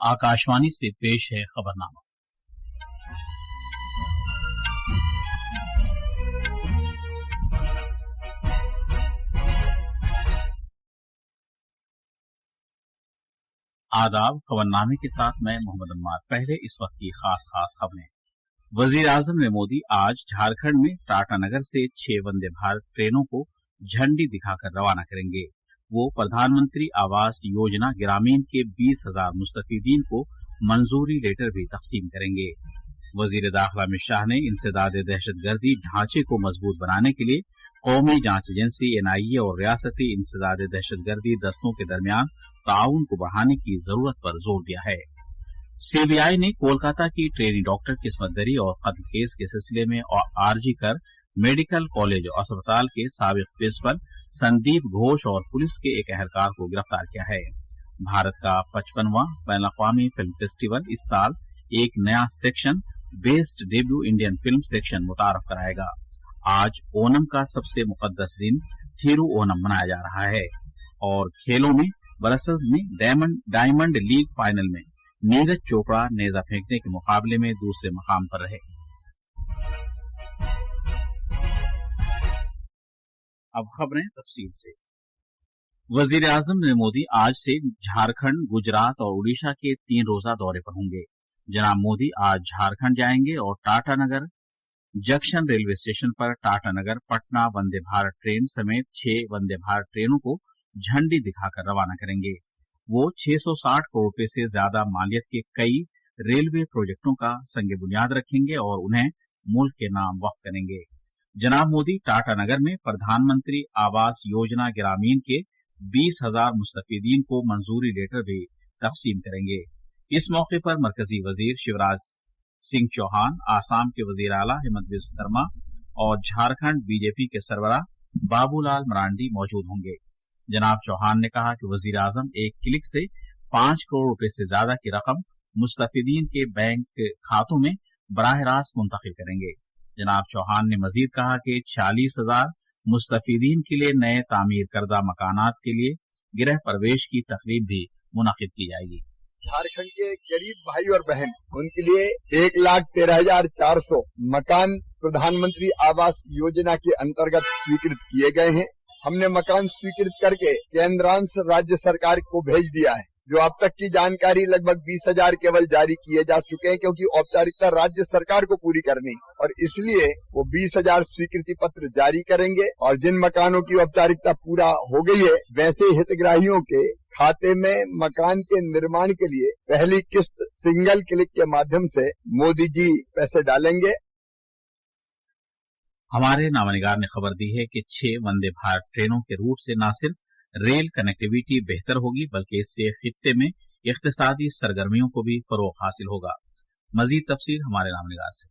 आकाशवाणी से पेश है खबरनामा। आदाब, खबरनामे के साथ मैं मोहम्मद अम्मार। पहले इस वक्त की खास खबरें। वजीर आजम ने मोदी आज झारखंड में टाटानगर से 6 वंदे भारत ट्रेनों को झंडी दिखाकर रवाना करेंगे। वो प्रधानमंत्री आवास योजना ग्रामीण के 20,000 मुस्तफीदीन को मंजूरी लेटर भी तकसीम करेंगे। वजीर दाखिला अमित शाह ने इंसदाद दहशतगर्दी ढांचे को मजबूत बनाने के लिए कौमी जांच एजेंसी NIA और रियासती इंसदाद दहशतगर्दी दस्तों के दरमियान ताउन को बढ़ाने की जरूरत पर जोर दिया है। CBI ने कोलकाता की ट्रेनी डॉक्टर किस्मत दरी और कत्ल केस के सिलसिले में RG कर मेडिकल कॉलेज और अस्पताल के साबिक प्रिंसिपल संदीप घोष और पुलिस के एक अहलकार को गिरफ्तार किया है। भारत का 55वां बैन अवी फिल्म फेस्टिवल इस साल एक नया section best debut Indian film section मुतारफ कराएगा। आज ओनम का सबसे मुकद्दस दिन थिरु ओनम मनाया जा रहा है। और खेलों में ब्रसल्स में डायमंड लीग फाइनल में नीरज चोपड़ा नेजा फेंकने के मुकाबले में दूसरे मकाम पर रहे। अब खबरें तफसील से। वजीर आजम नरेंद्र मोदी आज से झारखंड, गुजरात और उड़ीसा के 3 रोजा दौरे पर होंगे। जनाब मोदी आज झारखंड जाएंगे और टाटानगर जंक्शन रेलवे स्टेशन पर टाटानगर पटना वंदे भारत ट्रेन समेत 6 वंदे भारत ट्रेनों को झंडी दिखाकर रवाना करेंगे। वो 660 करोड़ रुपए से ज्यादा मालियत के कई रेलवे प्रोजेक्टों का संग बुनियाद रखेंगे और उन्हें मुल्क के नाम वक्फ करेंगे। जनाब मोदी टाटानगर में प्रधानमंत्री आवास योजना ग्रामीण के 20,000 मुस्तफीदीन को मंजूरी लेटर भी तकसीम करेंगे। इस मौके पर मरकजी वजीर शिवराज सिंह चौहान, आसाम के वजीर आला हेमंत बिस्व शर्मा और झारखंड बीजेपी के सरबराह बाबूलाल मरांडी मौजूद होंगे। जनाब चौहान ने कहा कि वजीर आजम एक क्लिक से 5 करोड़ रुपए से ज्यादा की रकम मुस्तफीदीन के बैंक खातों में बराह रास्त मुंतकिल करेंगे। जनाब चौहान ने मजीद कहा कि 46,000 मुस्तफीदीन के लिए नए तामीर करदा मकानात के लिए गिरह प्रवेश की तकरीब भी मुनक्किद की जाएगी। झारखंड के गरीब भाई और बहन उनके लिए 1,13,400 मकान प्रधानमंत्री आवास योजना के अंतर्गत स्वीकृत किए गए हैं। हमने मकान स्वीकृत करके केंद्रांश राज्य सरकार को भेज दिया है। जो अब तक की जानकारी लगभग 20,000 केवल जारी किए जा चुके हैं, क्योंकि औपचारिकता राज्य सरकार को पूरी करनी और इसलिए वो 20,000 स्वीकृति पत्र जारी करेंगे। और जिन मकानों की औपचारिकता पूरा हो गई है वैसे हितग्राहियों के खाते में मकान के निर्माण के लिए पहली किस्त सिंगल क्लिक के माध्यम से मोदी जी पैसे डालेंगे। हमारे नामनिगार ने खबर दी है कि 6 वंदे भारत ट्रेनों के रूट से न सिर्फ रेल कनेक्टिविटी बेहतर होगी बल्कि इससे खित्ते में इक्तिसादी सरगर्मियों को भी फरोग हासिल होगा। मजीद तफसील हमारे नामनिगार से।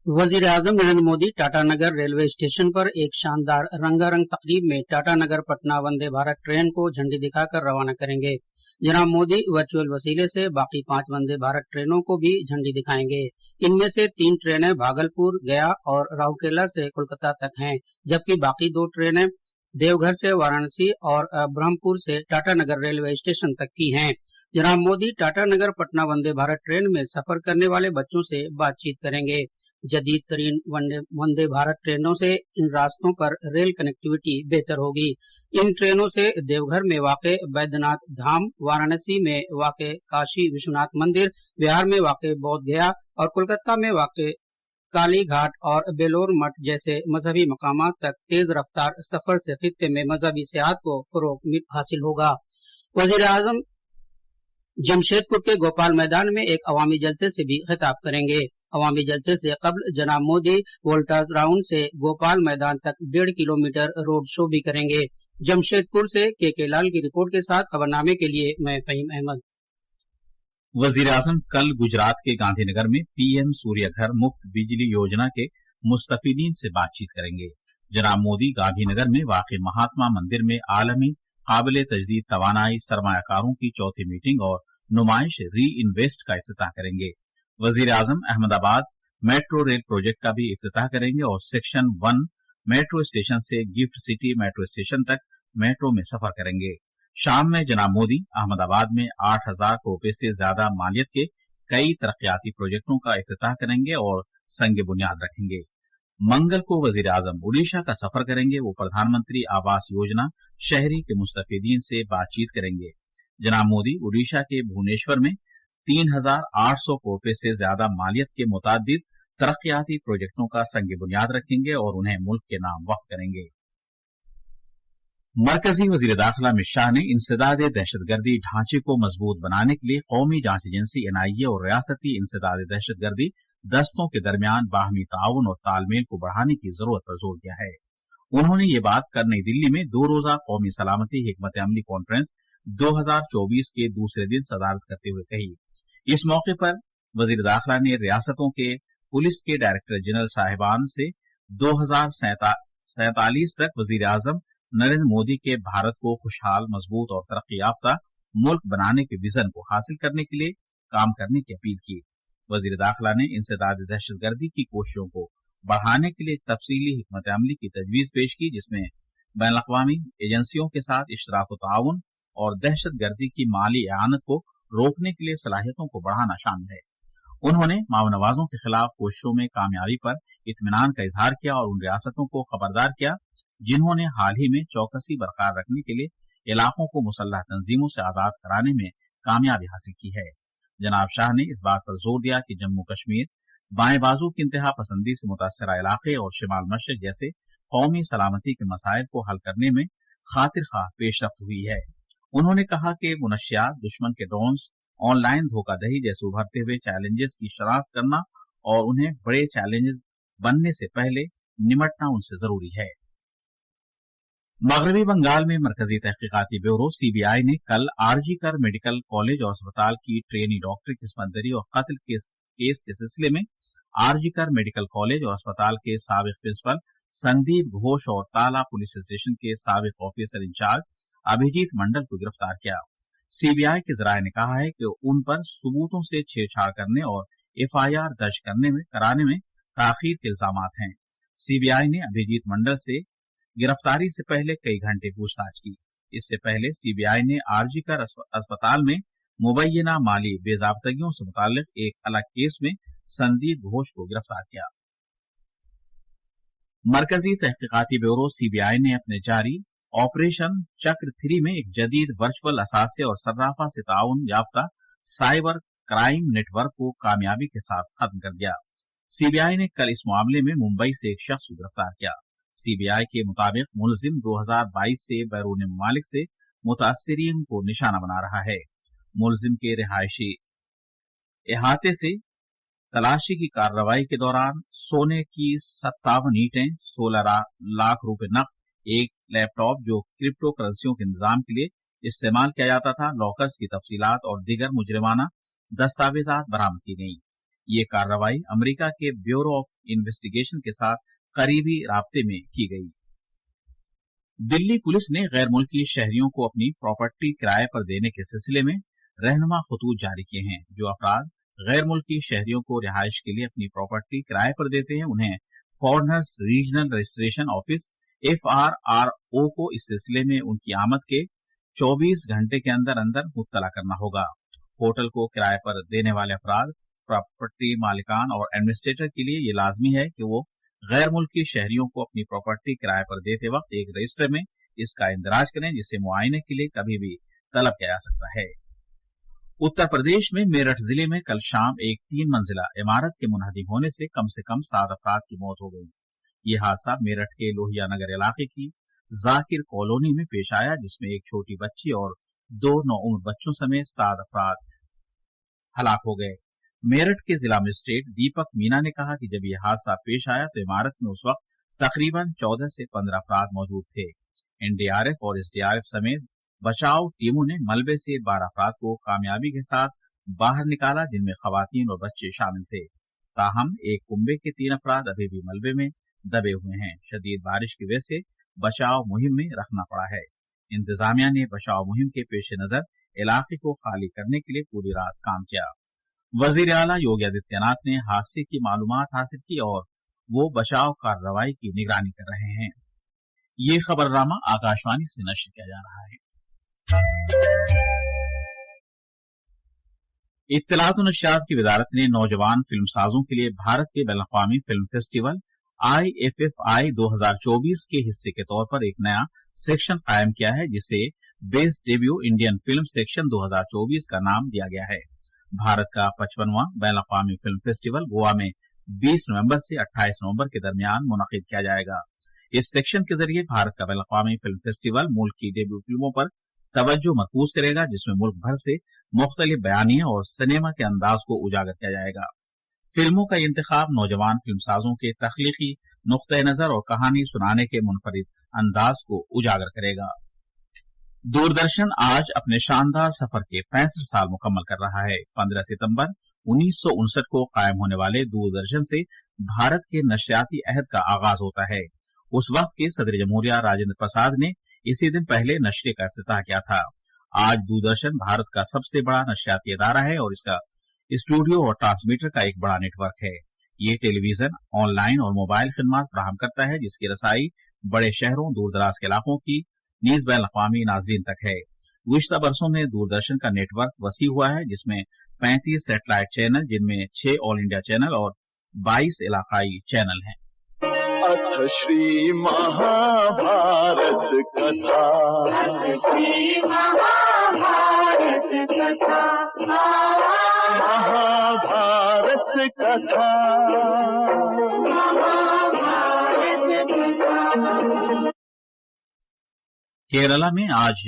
वजीर आजम नरेंद्र मोदी टाटानगर रेलवे स्टेशन पर एक शानदार रंगारंग तकरीब में टाटानगर पटना वंदे भारत ट्रेन को झंडी दिखाकर रवाना करेंगे। जनाब मोदी वर्चुअल वसीले से बाकी 5 वंदे भारत ट्रेनों को भी झंडी दिखाएंगे। इनमें से 3 ट्रेनें भागलपुर, गया और राउरकेला से कोलकाता तक हैं, जबकि बाकी 2 ट्रेनें देवघर से वाराणसी और ब्रह्मपुर से टाटानगर रेलवे स्टेशन तक की हैं। जनाब मोदी टाटानगर पटना वंदे भारत ट्रेन में सफर करने वाले बच्चों से बातचीत करेंगे। जदीद तरीन वंदे भारत ट्रेनों से इन रास्तों पर रेल कनेक्टिविटी बेहतर होगी। इन ट्रेनों से देवघर में वाक़े बैद्यनाथ धाम, वाराणसी में वाक़े काशी विश्वनाथ मंदिर, बिहार में वाक़े बोध गया और कोलकाता में वाक़े काली घाट और बेलोर मठ जैसे मजहबी मकामात तक तेज रफ्तार सफर से खित्ते में मजहबी सियाहत को फरोग हासिल होगा। वजीर आजम जमशेदपुर के गोपाल मैदान में एक अवामी जलसे से भी खिताब करेंगे। अवामी जलसे से कबल जनाब मोदी वोल्टा ग्राउंड से गोपाल मैदान तक 1.5 किलोमीटर रोड शो भी करेंगे। जमशेदपुर से के लाल की रिपोर्ट के साथ खबरनामे के लिए मैं फहीम अहमद। वजीर आजम कल गुजरात के गांधीनगर में PM सूर्य घर मुफ्त बिजली योजना के मुस्तफीदीन से बातचीत करेंगे। जनाब मोदी गांधीनगर में वाक़े महात्मा मंदिर में आलमी काबिल तजदीद तवानाई सरमायाकारों की चौथी मीटिंग और नुमाइश री इन्वेस्ट का इफ्तिताह करेंगे। वजीर आजम अहमदाबाद मेट्रो रेल प्रोजेक्ट का भी इफ्तिताह करेंगे और सेक्शन 1 मेट्रो स्टेशन से गिफ्ट सिटी मेट्रो स्टेशन तक मेट्रो में सफर करेंगे। शाम में जनाब मोदी अहमदाबाद में 8,000 करोड़ रुपए से ज्यादा मालियत के कई तरक्याती प्रोजेक्टों का इफ्तिताह करेंगे और संग बुनियाद रखेंगे। मंगल को वजीर आजम उड़ीसा का सफर करेंगे। वो प्रधानमंत्री आवास योजना शहरी के मुस्तफीदीन से बातचीत करेंगे। जनाब मोदी उड़ीसा के भुवनेश्वर में 3,800 करोड़ रुपए से ज्यादा मालियत के मुतादिद तरक्याती प्रोजेक्टों का संग बुनियाद रखेंगे और उन्हें मुल्क के नाम वक्फ करेंगे। मरकजी वजीर दाखिला अमित शाह ने इंसदाद दहशतगर्दी ढांचे को मजबूत बनाने के लिए कौमी जांच एजेंसी NIA और रियासती इंसदाद दहशतगर्दी दस्तों के दरमियान बाहमी ताउन और तालमेल को बढ़ाने की जरूरत पर जोर दिया है। उन्होंने ये बात कल नई दिल्ली में 2 रोजा कौमी सलामती हिकमत अमली कॉन्फ्रेंस 2024 के दूसरे दिन सदारत करते हुए कही। इस मौके पर वजीर दाखिला ने रियासतों के पुलिस के डायरेक्टर जनरल साहिबान से 2047 तक वजीर आजम नरेंद्र मोदी के भारत को खुशहाल, मजबूत और तरक्की याफ्ता मुल्क बनाने के विजन को हासिल करने के लिए काम करने की अपील की। वजीर दाखिला ने इंसदाद दहशतगर्दी की कोशिशों को बढ़ाने के लिए एक तफसीली हिकमत अमली की तजवीज पेश की, जिसमें बैन अवी एजेंसियों के साथ इश्तराक ताउन और दहशतगर्दी की माली एआनत को रोकने के लिए सलाहियतों को बढ़ाना शामिल है। उन्होंने मावनवाजों के खिलाफ कोशिशों में कामयाबी पर इत्मीनान का इजहार किया और उन रियासतों को खबरदार किया जिन्होंने हाल ही में चौकसी बरकरार रखने के लिए इलाकों को मुसल्लह तंजीमों से आजाद कराने में कामयाबी हासिल की है। जनाब शाह ने इस बात पर जोर दिया कि जम्मू कश्मीर बाएं बाजू की इंतहा पसंदी से मुतासरा इलाके और शिमाल मशरक जैसे कौमी सलामती के मसाइल को हल करने में खातिर खा पेशरफ्त हुई है। उन्होंने कहा कि मुनशियात, दुश्मन के ड्रोन्स, ऑनलाइन धोखाधड़ी जैसे उभरते हुए चैलेंजेस की शनाख्त करना और उन्हें बड़े चैलेंजेस बनने से पहले निमटना उनसे जरूरी है। मगरबी बंगाल में मरकजी तहकीकाती ब्यूरो CBI ने कल RG कर मेडिकल कॉलेज और अस्पताल की ट्रेनी डॉक्टर की इस्मतदरी और कत्ल केस के सिलसिले में RG कर मेडिकल कॉलेज और अस्पताल के साबिक प्रिंसिपल संदीप घोष और ताला पुलिस स्टेशन के साबिक ऑफिसर इंचार्ज अभिजीत मंडल को गिरफ्तार किया। CBI के जराये ने कहा है कि उन पर सबूतों से छेड़छाड़ करने और FIR दर्ज कराने में ताखीर के इल्जामात हैं। CBI ने अभिजीत मंडल से गिरफ्तारी से पहले कई घंटे पूछताछ की। इससे पहले CBI ने RG कर अस्पताल में मुबैना माली बेजाब्तगियों से मुताल्लिक एक अलग केस में संदीप घोष को गिरफ्तार किया। मरकजी तहकीकाती ब्यूरो CBI ने अपने जारी ऑपरेशन चक्र 3 में एक जदीद वर्चुअल असासे और सर्राफा से ताउन याफ्ता साइबर क्राइम नेटवर्क को कामयाबी के साथ खत्म कर दिया। CBI ने कल इस मामले में मुंबई से एक शख्स को गिरफ्तार किया। CBI के मुताबिक मुलजिम 2022 से बैरून ममालिक से मुतासिरीन को निशाना बना रहा है। मुलजिम के रिहायशी इहाते से तलाशी की कार्रवाई के दौरान सोने की 57 ईंटें, 16 लाख रुपए नकद, एक लैपटॉप जो क्रिप्टो करेंसियों के इंतजाम के लिए इस्तेमाल किया जाता था, लॉकर्स की तफसीलात और दीगर मुजरिमाना दस्तावेजात बरामद की गई। ये कार्रवाई अमेरिका के ब्यूरो ऑफ इन्वेस्टिगेशन के साथ करीबी राब्ते में की गई। दिल्ली पुलिस ने गैर मुल्की शहरियों को अपनी प्रॉपर्टी किराए पर देने के सिलसिले में रहनुमा खतूत जारी किए हैं। जो अफराद गैर मुल्की शहरियों को रिहाइश के लिए अपनी प्रॉपर्टी किराए पर देते हैं, उन्हें foreigners regional registration office FRRO को इस सिलसिले में उनकी आमद के 24 घंटे के अंदर अंदर मुत्तला करना होगा। होटल को किराए पर देने वाले अफराद, प्रॉपर्टी मालिकान और एडमिनिस्ट्रेटर के लिए ये लाजमी है कि वो गैर मुल्की शहरियों को अपनी प्रॉपर्टी किराए पर देते वक्त एक रजिस्टर में इसका इंदराज करें, जिसे मुआयने के लिए कभी भी तलब किया जा सकता है। उत्तर प्रदेश में मेरठ जिले में कल शाम एक 3 मंजिला इमारत के मुनहदिम होने से कम 7 अफराद की मौत हो गई। ये हादसा मेरठ के लोहिया नगर इलाके की जाकिर कॉलोनी में पेश आया, जिसमें एक छोटी बच्ची और 2 नौउम्र बच्चों समेत 7 अफराद हलाक हो गए। मेरठ के जिला मजिस्ट्रेट दीपक मीना ने कहा कि जब यह हादसा पेश आया तो इमारत में उस वक्त तकरीबन 14 से 15 अफराद मौजूद थे। NDRF और SDRF समेत बचाव टीमों ने मलबे से 12 अफराद को कामयाबी के साथ बाहर निकाला, जिनमें खवातीन और बच्चे शामिल थे। ताहम एक कुंबे के 3 अफराद अभी भी मलबे में दबे हुए हैं। शदीद बारिश की वजह से बचाव मुहिम में रखना पड़ा है। इंतजामिया ने बचाव मुहिम के पेश नजर इलाके को खाली करने के लिए पूरी रात काम किया। वजीर आला योगी आदित्यनाथ ने हादसे की मालूमात हासिल की और वो बचाव कार्रवाई की निगरानी कर रहे हैं। ये खबरनामा आकाशवाणी से नश्र किया जा रहा है। इत्तलात और नशरियात की वजारत ने नौजवान फिल्म साजों के लिए भारत के बैनुल-अक़वामी फिल्म फेस्टिवल IFFI 2024 के हिस्से के तौर पर एक नया सेक्शन कायम किया है, जिसे best debut Indian film section 2024 का नाम दिया गया है। भारत का 55वां बैनुल-अक़वामी फिल्म फेस्टिवल गोवा में 20 नवंबर से 28 नवंबर के दरमियान मुनक़िद किया जाएगा। इस सेक्शन के जरिए भारत का बैनुल-अक़वामी फिल्म फेस्टिवल मुल्क की डेब्यू फिल्मों पर तवज्जो मरकूज करेगा, जिसमें मुल्क भर से मुख्तलिफ बयानिया और सिनेमा के अंदाज को उजागर किया जाएगा। फिल्मों का इंतखाब नौजवान फिल्मसाजों के तख्लीकी नुक्ते नजर और कहानी सुनाने के मुनफरिद अंदाज को उजागर करेगा। दूरदर्शन आज अपने शानदार सफर के 65 साल मुकम्मल कर रहा है। 15 सितंबर 1959 को कायम होने वाले दूरदर्शन से भारत के नशरियाती अहद का आगाज होता है। उस वक्त के सदर जमहूरिया राजेंद्र प्रसाद ने इसी दिन पहले नशरे का इफ्तिताह किया था। आज दूरदर्शन भारत का सबसे बड़ा नशरियाती अदारा है और इसका स्टूडियो और ट्रांसमीटर का एक बड़ा नेटवर्क है। ये टेलीविजन, ऑनलाइन और मोबाइल खिदमत फराहम करता है, जिसकी रसाई बड़े शहरों, दूर दराज के इलाकों की नीज बैनुल-अक़वामी नाज़रीन तक है। गुज़िश्ता बरसों में दूरदर्शन का नेटवर्क वसी हुआ है, जिसमें 35 सैटेलाइट चैनल, जिनमें 6 ऑल इंडिया चैनल और 22 इलाकाई चैनल हैं। अथ श्री महाभारत कथा, महाभारत कथा। केरला में आज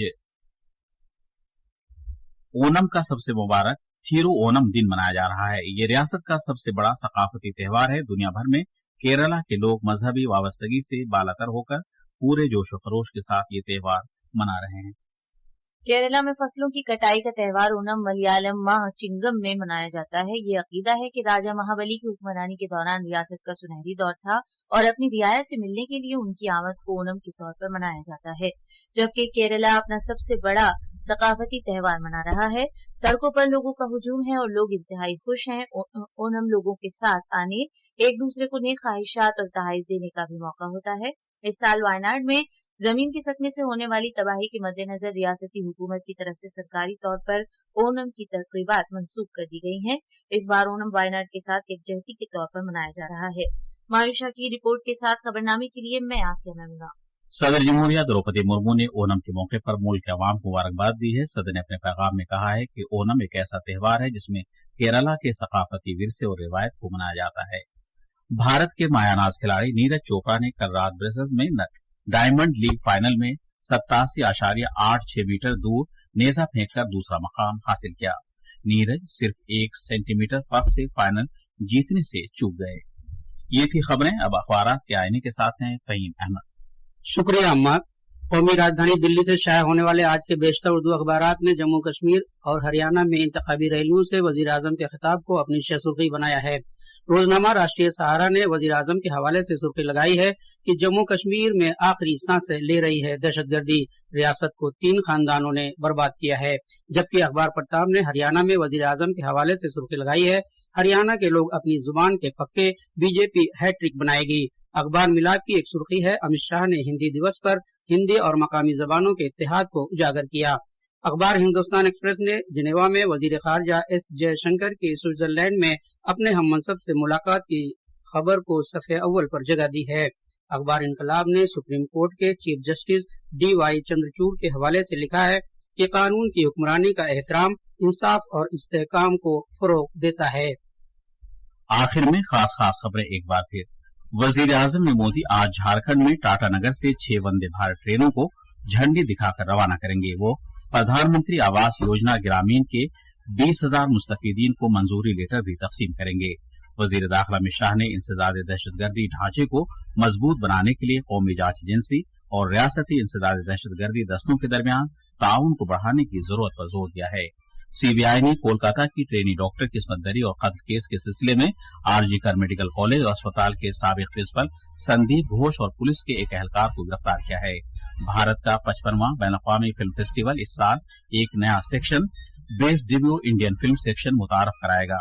ओनम का सबसे मुबारक थिरु ओनम दिन मनाया जा रहा है। ये रियासत का सबसे बड़ा सकाफती त्योहार है। दुनिया भर में केरला के लोग मजहबी वाबस्तगी से बालातर होकर पूरे जोश व खरोश के साथ ये त्योहार मना रहे हैं। केरला में फसलों की कटाई का त्योहार ओनम मलयालम माह चिंगम में मनाया जाता है। ये अकीदा है कि राजा महाबली की हुक्मरानी के दौरान रियासत का सुनहरी दौर था और अपनी रियाया से मिलने के लिए उनकी आमद को ओनम के तौर पर मनाया जाता है। जबकि केरला अपना सबसे बड़ा सकाफती त्योहार मना रहा है। सड़कों पर लोगों का हुजूम है और लोग इंतहाई खुश हैं। ओनम लोगों के साथ आने, एक दूसरे को नेक ख्वाहिशात और तहाइफ देने का भी मौका होता है। इस साल वायनाड में जमीन खिसकने से होने वाली तबाही के मद्देनजर रियासती हुकूमत की तरफ से सरकारी तौर पर ओनम की तकरीबात मंसूख कर दी गई हैं। इस बार ओनम वायनाड के साथ यकजहती के तौर पर मनाया जा रहा है। मायूशा की रिपोर्ट के साथ खबरनामे के लिए मैं आसिया मेमना। सदर जमहूरिया द्रौपदी मुर्मू ने ओनम के मौके पर मुल्क के अवाम को मुबारकबाद दी है। सदर ने अपने पैगाम में कहा है कि ओनम एक ऐसा त्योहार है जिसमें केरला के सकाफती विरसे और रिवायत को मनाया जाता है। भारत के मायानाज खिलाड़ी नीरज चोपड़ा ने कल रात ब्रसेल्स में डायमंड लीग फाइनल में 87.86 मीटर दूर नेजा फेंककर दूसरा मकाम हासिल किया। नीरज सिर्फ 1 सेंटीमीटर फर्क से फाइनल जीतने से चूक गए। ये थी खबरें। अब अखबारात के आईने के साथ हैं फहीम अहमद। शुक्रिया अम्मा। कौमी राजधानी दिल्ली से शाया होने वाले आज के बेशतर उर्दू अखबारात ने जम्मू कश्मीर और हरियाणा में इंतखाबी रैलियों से वजीर आजम के खिताब को अपनी सुर्खी बनाया है। रोजनामा राष्ट्रीय सहारा ने वजीर आजम के हवाले से सुर्खी लगाई है कि जम्मू कश्मीर में आखिरी सांसें ले रही है दहशतगर्दी, रियासत को 3 खानदानों ने बर्बाद किया है। जबकि अखबार प्रताप ने हरियाणा में वजीर आजम के हवाले से सुर्खी लगाई है, हरियाणा के लोग अपनी जुबान के पक्के, बीजेपी हैट्रिक बनाएगी। अखबार मिलाप की एक सुर्खी है, अमित शाह ने हिंदी दिवस पर हिंदी और मकामी जबानों के इत्तेहाद को उजागर किया। अखबार हिंदुस्तान एक्सप्रेस ने जिनेवा में वजीर खारजा एस जयशंकर की स्विट्जरलैंड में अपने हम मनसब से मुलाकात की खबर को सफ़े अव्वल पर जगह दी है। अखबार इनकलाब ने सुप्रीम कोर्ट के चीफ जस्टिस DY चंद्रचूड़ के हवाले से लिखा है कि कानून की हुक्मरानी का एहतराम इंसाफ और इस्तेहकाम को फरोग देता है। आखिर में खास खबरें एक बार फिर। वजीर आजम मोदी आज झारखंड में टाटानगर से 6 वंदे भारत ट्रेनों को झंडी दिखाकर रवाना करेंगे। वो प्रधानमंत्री आवास योजना ग्रामीण के 20,000 मुस्तफीदीन को मंजूरी लेटर भी तकसीम करेंगे। वजीर दाखिला अमित शाह ने इंसदाद दहशतगर्दी ढांचे को मजबूत बनाने के लिए कौमी जांच एजेंसी और रियासती इंसदाद दहशतगर्दी दस्तों के दरमियान ताउन को बढ़ाने की जरूरत पर जोर दिया है। CBI ने कोलकाता की ट्रेनी डॉक्टर की इस्मत दरी और कत्ल केस के सिलसिले में RG कर मेडिकल कॉलेज और अस्पताल के साबिक प्रिंसिपल संदीप घोष और पुलिस के एक एहलकार को गिरफ्तार किया है। भारत का 55वां बैनुल-अक़वामी फिल्म फेस्टिवल इस साल एक नया section best debut Indian film section मुतारफ कराएगा।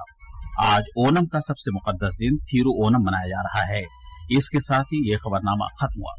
आज ओनम का सबसे मुकद्दस दिन थिरु ओनम मनाया जा रहा है। इसके साथ ही ये खबरनामा खत्म हुआ।